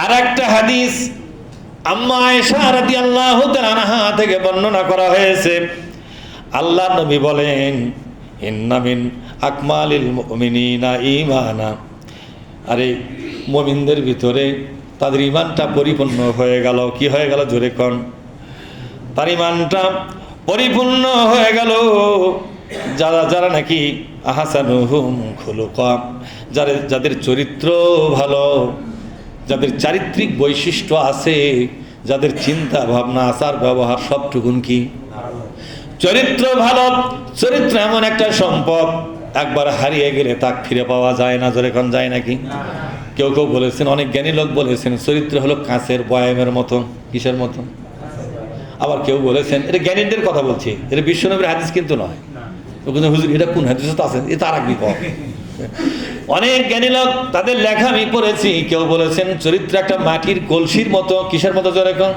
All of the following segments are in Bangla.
আর একটা হাদিস আম্মা আয়েশা রাদিয়াল্লাহু তাআলা আনহা থেকে বর্ণনা করা হয়েছে, আল্লাহর নবী বলেন, ইন্না মিন আকমালিল মুমিনিনা ঈমানা, আরে মুমিনদের ভিতরে তাদের ঈমানটা পরিপূর্ণ হয়ে গেল। কি হয়ে গেল? জোরে কোন। তার ঈমানটা পরিপূর্ণ হয়ে গেল যারা নাকি আহসানুহুম খুলুকা, যাদের চরিত্র ভালো, যাদের চারিত্রিক বৈশিষ্ট্য আছে, যাদের চিন্তা ভাবনা আচার ব্যবহার সবটুকুন কি চরিত্র ভালো। চরিত্র এমন একটা সম্পদ, একবার হারিয়ে গেলে তাক ফিরে পাওয়া যায় না। জোরে কোন, যায় নাকি? কেউ কেউ বলেছেন, অনেক জ্ঞানী লোক বলেছেন চরিত্র হলো কাঁচের বয়ামের মতো। কিসের মতো? আবার কেউ বলেছেন, এটা জ্ঞানীদের কথা বলছি, এটা বিশ্বনবীর হাদিস কিন্তু নয়। হুজুর এটা কোন হাদিস তো আছেন, এটা আর এক বিপদ। অনেক জ্ঞানী লোক তাদের লেখা আমি পড়েছি, কেউ বলেছেন চরিত্র একটা মাটির কলসির মতো। কিসের মতো? জোরে কোন।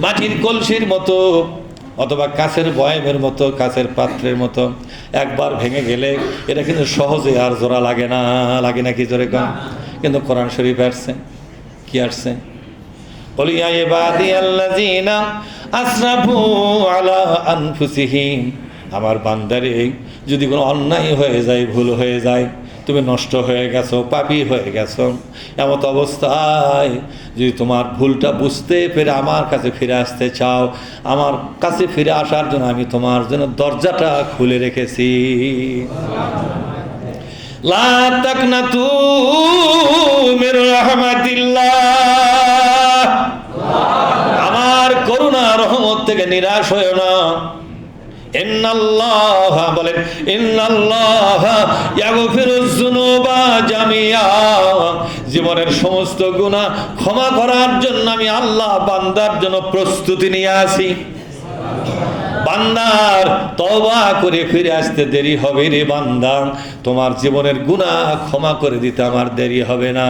মাটির কলসির মতো, অথবা কাঁচের বয়ামের মতো, কাঁচের পাত্রের মতো। একবার ভেঙে গেলে এটা কিন্তু সহজে আর জোড়া লাগে না। লাগে নাকি? জোরে কোন। কিন্তু কোরআন শরীফ আসছে, কি আসছে? قل يا عبادي الذين اسرفوا على انفسهم, আমার বান্দারে যদি কোনো অন্যায় হয়ে যায়, ভুল হয়ে যায়, তুমি নষ্ট হয়ে গেছো, পাপী হয়ে গেছো, এমত অবস্থায় যদি তোমার ভুলটা বুঝতে পেরে আমার কাছে ফিরে আসতে চাও, আমার কাছে ফিরে আসার জন্য আমি তোমার জন্য দরজাটা খুলে রেখেছি। লা তাকনাতু মির রাহমাতিল্লাহ, আমার করুণা রহমত থেকে নিরাশ হয়ো না। ইন্নাল্লাহ, বলেন ইন্নাল্লাহ ইয়াগফিরুজ যুনুবা জামিআ, জীবনের সমস্ত গুনাহ ক্ষমা করার জন্য আমি আল্লাহ বান্দার জন্য প্রস্তুতি নিয়ে আসি। বান্দার তওবা করে ফিরে আসতে দেরি হবে রে বান্দা, তোমার জীবনের গুনাহ ক্ষমা করে দিতে আমার দেরি হবে না।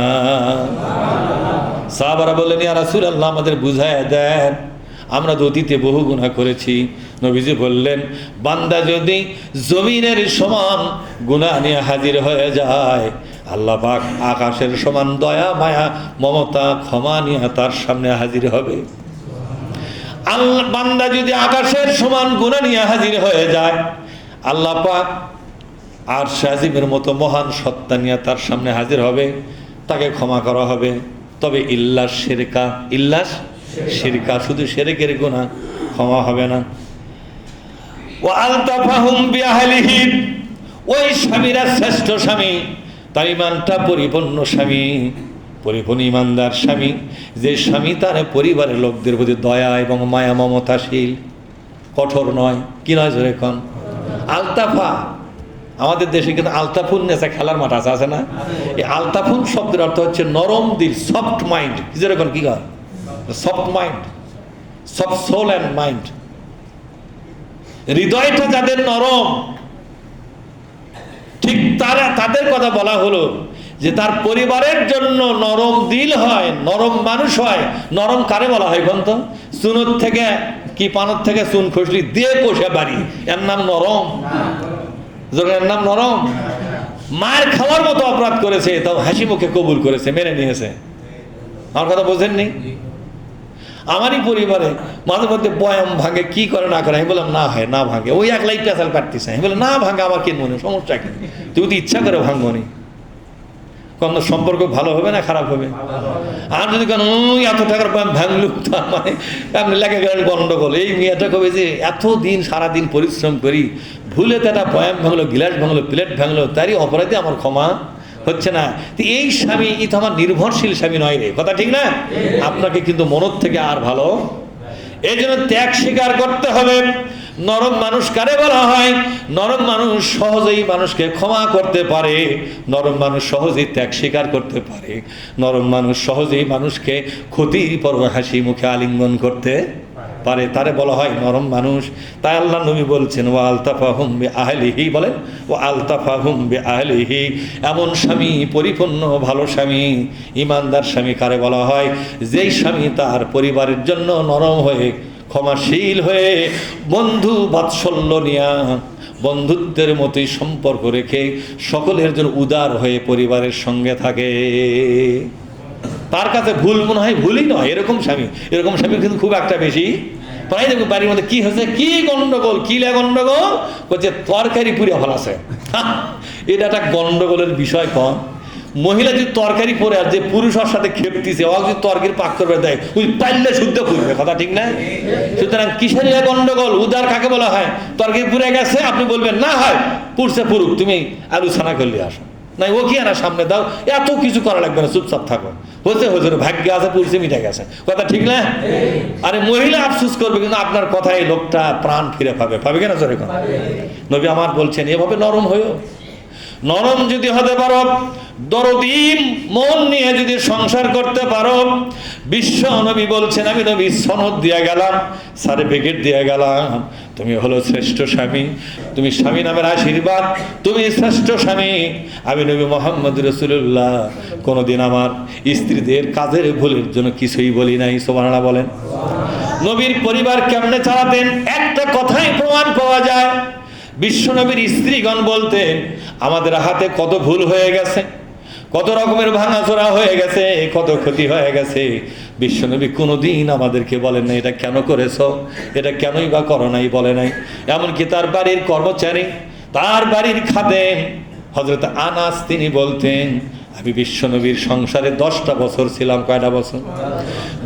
সাহাবারা বললেন, ইয়া রাসূলুল্লাহ আমাদের বুঝায় দেন, আমরা তো অতীতে বহু গুনাহ করেছি। নবীজি বললেন, বান্দা যদি জমিনের সমান গুনাহ নিয়ে হাজির হয়ে যায়, আল্লাহ পাক আকাশের সমান দয়া মায়া মমতা ক্ষমা নিয়ে তার সামনে হাজির হবে। আল্লাহ বান্দা যদি আকাশের সমান গুনাহ নিয়ে হাজির হয়ে যায়, আল্লাহ পাক আর শাজিমের মতো মহান সত্তা নিয়ে তার সামনে হাজির হবে, তাকে ক্ষমা করা হবে। তবে ইল্লাস শিরকা, ইল্লাস শিরকা, শুধু শিরকের গুনাহ ক্ষমা হবে না। ওয়া আলতাফাহুম বিআহলিহি, ওই স্বামীরা শ্রেষ্ঠ স্বামী, তার ঈমানটা পরিপূর্ণ স্বামী, পরিপূর্ণ ঈমানদার স্বামী, যে স্বামী তার পরিবারের লোকদের প্রতি দয়া এবং মায়া মমতাশীল, কঠোর নয়। কি নয়? জোরে কোন। আলতাফা, আমাদের দেশে কিন্তু আলতাফুন নেশা খেলার মাঠ আছে না? এই আলতাফুন শব্দের অর্থ হচ্ছে নরম দিল, সফট মাইন্ড। যেরকম কি হয়? Soft mind, soft soul and mind. হৃদয়টা যাদের নরম, ঠিক তাদের কথা বলা হলো যে তার পরিবারের জন্য নরম দিল হয়, নরম মানুষ হয়। নরম কারে বলা হয় বলতো? চুনোর থেকে কি পানোর থেকে চুন খসলি দিয়ে কষে বাড়ি, এর নাম নরম। এর নাম নরম। মায়ের খাওয়ার মতো অপরাধ করেছে, তাও হাসি মুখে কবুল করেছে, মেনে নিয়েছে। আমার কথা বোঝেননি? আমারই পরিবারে মাঝে মধ্যে বয়াম ভাঙে, কি করে না করে, আমি বললাম না হয় না ভাঙে, ওই একলাই পেঁচাল কাটতেছে। আমি বললাম না ভাঙে, আমার কি মনে সমস্যা কি, তুই তো ইচ্ছা করে ভাঙবো নি, কোন সম্পর্ক ভালো হবে না খারাপ হবে? আর যদি কেন এত টাকার বয়াম ভাঙলু, তার মানে আপনি লেগে গেলেন গন্ডগোল। এই মেয়েটা কবে যে এতদিন সারাদিন পরিশ্রম করি, ভুলে তারা বয়াম ভাঙলো, গিলাস ভাঙলো, প্লেট ভাঙলো, তারই অপরাধে আমার ক্ষমা হচ্ছে না। এই স্বামী ই তো আমার নির্ভরশীল স্বামী নয় রে, কথা ঠিক না? আপনাকে কিন্তু মনের থেকে আর ভালো, এই জন্য ত্যাগ স্বীকার করতে হবে। নরম মানুষ কারে বলা হয়? নরম মানুষ সহজেই মানুষকে ক্ষমা করতে পারে, নরম মানুষ সহজেই ত্যাগ স্বীকার করতে পারে, নরম মানুষ সহজেই মানুষকে ক্ষতির পর হাসি মুখে আলিঙ্গন করতে পারে, তারে বলা হয় নরম মানুষ। তাই আল্লাহ নবী বলছেন, ওয়া আলতাফাহুম বিআহলিহি, বলেন ওয়া আলতাফাহুম বিআহলিহি, এমন স্বামী পরিপূর্ণ ভালো স্বামী, ঈমানদার স্বামী কারে বলা হয়? যেই স্বামী তার পরিবারের জন্য নরম হয়ে, ক্ষমাশীল হয়ে, বন্ধু বাৎসল্য নিয়া, বন্ধুত্বের মতোই সম্পর্ক রেখে সকলের জন্য উদার হয়ে পরিবারের সঙ্গে থাকে। তার কাছে ভুল মনে হয় ভুলই নয়, এরকম স্বামী কিন্তু খুব একটা বেশি। প্রায় দেখবো বাড়ির মধ্যে কি হয়েছে, কি গন্ডগোল, কি গন্ডগোল করছে, তরকারি পুড়ে ফেলাছে। এটা একটা গন্ডগোলের বিষয়। কম মহিলা যদি তরকারি পরে আর যে পুরুষের সাথে খেপতিছে, ও যদি তরকারি পাক করবে দেয়, ওই পাইলে শুদ্ধ পুড়বে, কথা ঠিক না? সুতরাং কিসের গন্ডগোল? উদার কাকে বলা হয়? তরকারি পুড়ে গেছে, আপনি বলবেন না হয় পুড়ছে পুরুক, তুমি আলু ছানা করলে আসো, নাই ও কি আনা সামনে দাও, এত কিছু করা লাগবে না, চুপচাপ থাকো, হচ্ছে ভাগ্য আছে, পুরুষে মিটে গেছে, কথা ঠিক না? আরে মহিলা আফসোস করবে, কিন্তু আপনার কথায় লোকটা প্রাণ ফিরে পাবে কেনা জোরে কথা। নবী আমার বলছেন এভাবে নরম হয়েও, নরম যদি হতে পারো, দরদি মন নিয়ে যদি সংসার করতে পারো, বিশ্ব নবী বলছেন, আমি নবী সনদ দিয়ে গেলাম, সার্টিফিকেট দিয়ে গেলাম, তুমি হলো শ্রেষ্ঠ স্বামী, তুমি স্বামী নামের আশীর্বাদ, তুমি শ্রেষ্ঠ স্বামী। আমি নবী মোহাম্মদ রাসূলুল্লাহ কোনোদিন আমার স্ত্রীদের কাজের ভুলের জন্য কিছুই বলি নাই। সুবহানাল্লাহ বলেন। নবীর পরিবার কেমনে চালাতেন একটা কথাই প্রমাণ পাওয়া যায়। বিশ্বনবীর স্ত্রীগণ বলতেন, আমাদের হাতে কত ভুল হয়ে গেছে, কত রকমের ভাঙাচোরা হয়ে গেছে, কত ক্ষতি হয়ে গেছে, বিশ্বনবী কোনোদিন আমাদেরকে বলেন না এটা কেন করেছো, এটা কেনই বা করো নাই, বলে নাই। এমনকি তার বাড়ির কর্মচারী, তার বাড়ির খাদেম হযরত আনাস, তিনি বলতেন, আমি বিশ্বনবীর সংসারে 10টা বছর ছিলাম। কয়টা বছর?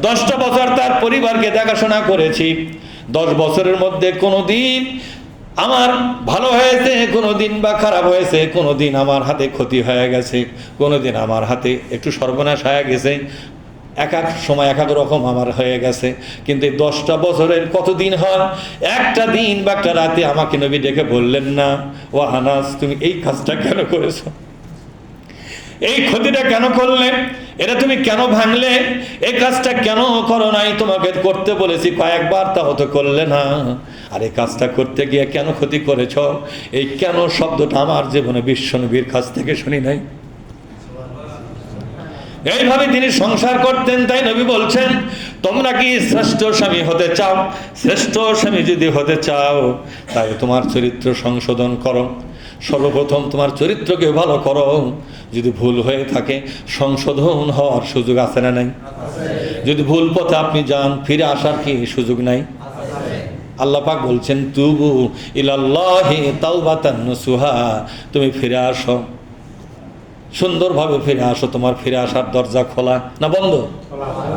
10টা বছর তার পরিবারকে দেখাশোনা করেছি। 10 বছরের মধ্যে কোনোদিন আমার ভালো হয়েছে, কোনোদিন বা খারাপ হয়েছে, কোনোদিন আমার হাতে ক্ষতি হয়ে গেছে, কোনোদিন আমার হাতে একটু সর্বনাশ হয়ে গেছে, এক এক সময় এক এক রকম আমার হয়ে গেছে। কিন্তু এই 10টা বছরের কতদিন হয়, একটা দিন বা একটা রাতে আমাকে নবী ডেকে বললেন না, ও আনাস তুমি এই কাজটা কেন করেছো, এই ক্ষতিটা কেন করলে, এটা তুমি কেন ভাঙলে, এই কাজটা কেন করো নাই, তোমাকে করতে বলেছি কয়েকবার, তাও তো করলে না, আর এই কাজটা করতে গিয়ে কেন ক্ষতি করেছ, এই কেন শব্দটা আমার জীবনে বিশ্বনবীর কাছ থেকে শুনি নাই। এইভাবে তিনি সংসার করতেন। তাই নবী বলছেন, তোমরা কি শ্রেষ্ঠ স্বামী হতে চাও? শ্রেষ্ঠ স্বামী যদি হতে চাও, তাই তোমার চরিত্র সংশোধন করো। সর্বপ্রথম তোমার চরিত্রকে ভালো করো। যদি ভুল হয়ে থাকে, সংশোধন হওয়ার সুযোগ আছে না নাই? যদি ভুল পথে আপনি যান, ফিরে আসার কি সুযোগ নাই? আল্লাহ পাক বলছেন, তুবু ইলাল্লাহি তাওবাতান নাসুহা, তুমি ফিরে আসো, সুন্দরভাবে ফিরে আসো। তোমার ফিরে আসার দরজা খোলা না বন্ধ?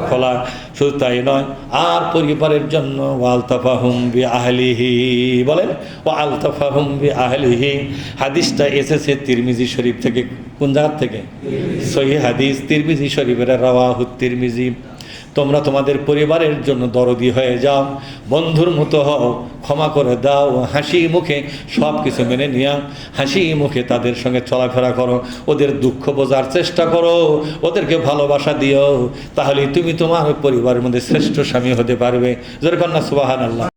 খোলা। শুধু তাই নয়, আর পরিবারের জন্য ওয়ালতাফাহুম বিআহলিহি, বলেন ওয়ালতাফাহুম বিআহলিহি। হাদিসটা এসেছে তিরমিজি শরীফ থেকে। কোন জায়গা থেকে? সহিহ হাদিস, তিরমিজি শরীফের, রাওয়াহু তিরমিজি। তোমরা তোমাদের পরিবারের জন্য দরদি হয়ে যাও, বন্ধুর মতো হও, ক্ষমা করে দাও, হাসি মুখে সব কিছু মেনে নিয়া হাসি মুখে তাদের সঙ্গে চলাফেরা করো, ওদের দুঃখ বোঝার চেষ্টা করো, ওদেরকে ভালোবাসা দিও, তাহলে তুমি তোমার পরিবারের মধ্যে শ্রেষ্ঠ স্বামী হতে পারবে। যেরকম না সুবহানাল্লাহ।